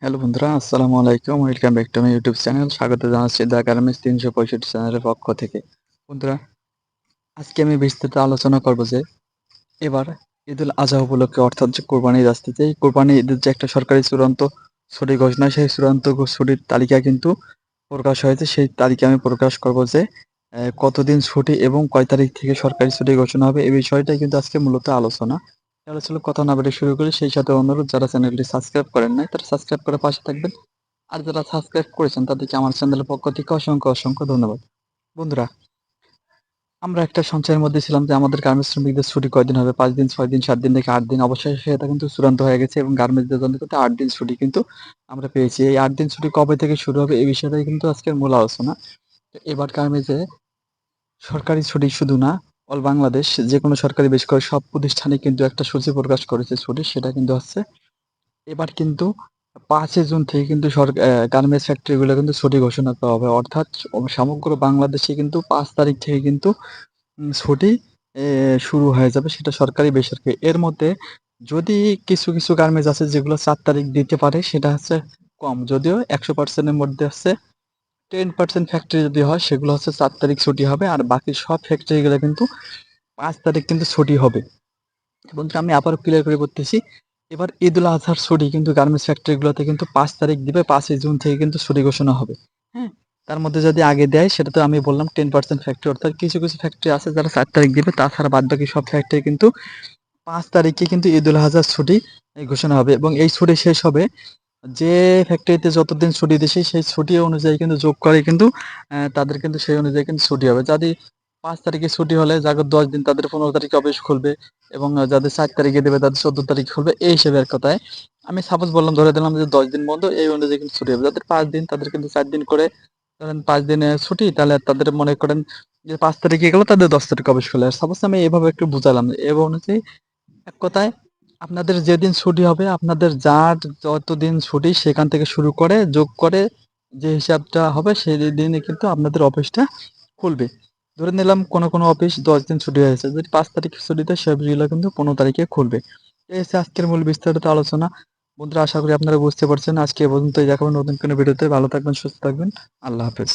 Hello বন্ধুরা, আসসালামু আলাইকুম। Welcome back to my YouTube channel. স্বাগত জানাচ্ছি দ্য গার্মেন্টস ৩৬৫ চ্যানেলের পক্ষ থেকে। বন্ধুরা, আজকে আমি বিস্তারিত আলোচনা করব যে এবার ঈদুল আজহা উপলক্ষে অর্থাৎ যে কোরবানি ঈদ আসতেছে, এই কোরবানি ঈদের যে একটা সরকারি চূড়ান্ত ছুটি ঘোষণা, সেই চূড়ান্ত ছুটির তালিকা কিন্তু প্রকাশ হয়েছে। সেই তালিকা আমি প্রকাশ করব যে কতদিন ছুটি এবং কয় তারিখ থেকে সরকারি ছুটি ঘোষণা হবে, এই বিষয়টাই কিন্তু আজকে মূলত আলোচনা। তাহলে চলো কথা না বলে শুরু করি। সেই সাথে অনুরোধ, যারা চ্যানেলটি সাবস্ক্রাইব করেন নাই তারা সাবস্ক্রাইব করে পাশে থাকবেন। আর যারা সাবস্ক্রাইব করেছেন তাদেরকে আমার চ্যানেলের পক্ষ থেকে অসংখ্য অসংখ্য ধন্যবাদ। বন্ধুরা, আমরা একটা সঞ্চয়ের মধ্যে ছিলাম যে আমাদের গার্মেন্টস শ্রমিকদের ছুটি কয়দিন হবে, ৫ দিন, ৬ দিন, ৭ দিন থেকে ৮ দিন। অবশেষে সেটা কিন্তু চূড়ান্ত হয়ে গেছে এবং গার্মেন্টসদের জন্য কিন্তু ৮ দিন ছুটি কিন্তু আমরা পেয়েছি। এই ৮ দিন ছুটি কবে থেকে শুরু হবে, এই বিষয়টাই কিন্তু আজকের মূল আলোচনা। তো এবার গার্মেন্টসে সরকারি ছুটি শুধু না, অল বাংলাদেশ যেকোনো সরকারি বেসরকারি সব প্রতিষ্ঠানে কিন্তু একটা সূচি প্রকাশ করেছে ছুটির, সেটা কিন্তু হচ্ছে এবার কিন্তু ৫ই জুন থেকে কিন্তু গার্মেন্টস ফ্যাক্টরিগুলো কিন্তু ছুটি ঘোষণা করা হবে। অর্থাৎ সমগ্র বাংলাদেশে কিন্তু ৫ তারিখ থেকে কিন্তু ছুটি এ শুরু হয়ে যাবে, সেটা সরকারি বেসরকারি। এর মধ্যে যদি কিছু, কিছু গার্মেন্টস আছে যেগুলো ৪ তারিখ দিতে পারে, সেটা হচ্ছে কম। যদিও ১০০% এর মধ্যে হচ্ছে 10% ফ্যাক্টরি যদি হয় সেগুলো হচ্ছে ৪ তারিখ ছুটি হবে। আর বাকি সব ফ্যাক্টরিগুলো কিন্তু ৫ তারিখ কিন্তু ছুটি হবে। বন্ধুরা, আমি আবারও ক্লিয়ার করে বলতেছি, এবার ঈদুল আজহার ছুটি কিন্তু গার্মেন্টস ফ্যাক্টরিগুলোতে কিন্তু ৫ তারিখ দিবে। ৫ই জুন থেকে কিন্তু ছুটি ঘোষণা হবে। হ্যাঁ? তার মধ্যে যদি আগে দেয় সেটা তো আমি বললাম 10% ফ্যাক্টরি, অর্থাৎ কিছু, কিছু ফ্যাক্টরি আছে যারা ৪ তারিখ দিবে। তাছাড়া বাদবাকি সব ফ্যাক্টরি কিন্তু ৫ তারিখে কিন্তু ঈদুল আজহার ছুটি ঘোষণা হবে এবং এই ছুটি শেষ হবে যে ফ্যাক্টরিতে যতদিন ছুটি দিছে সেই ছুটি অনুযায়ী কিন্তু যোগ করে কিন্তু তাদের কিন্তু সেই অনুযায়ী কিন্তু ছুটি হবে। যদি ৫ তারিখে ছুটি হলে যাদের ১০ দিন তাদের ১৫ তারিখে অফিস খুলবে এবং যাদের ৪ তারিখে দেবে তাদের ১৪ তারিখে খুলবে। এই হিসেবে এক কথায় আমি সাপোজ বললাম, ধরে দিলাম যে ১০ দিন বন্ধ, এই অনুযায়ী কিন্তু ছুটি হবে। যাদের ৫ দিন তাদের কিন্তু ৪ দিন করে, ধরেন ৫ দিনে ছুটি, তাহলে তাদের মনে করেন যে ৫ তারিখে গেল তাদের ১০ তারিখে অফিস খোলে। সাপোজ আমি এভাবে একটু বুঝালাম। এ অনুযায়ী এক কথায় আপনাদের যেদিন ছুটি হবে, আপনাদের যার যতদিন ছুটি সেখান থেকে শুরু করে যোগ করে যে হিসাবটা হবে সেই দিনে কিন্তু আপনাদের অফিসটা খুলবে। ধরে নিলাম কোনো, কোনো অফিস ১০ দিন ছুটি হয়েছে। যদি ৫ তারিখে ছুটি দেয় সে অফিসগুলো কিন্তু ১৫ তারিখে খুলবে। এই হচ্ছে আজকের মূল বিস্তারিত আলোচনা। বন্ধুরা, আশা করি আপনারা বুঝতে পারছেন। আজকে এ পর্যন্তই। দেখা হবে নতুন কোনো ভিডিওতে। ভালো থাকবেন, সুস্থ থাকবেন। আল্লাহ হাফেজ।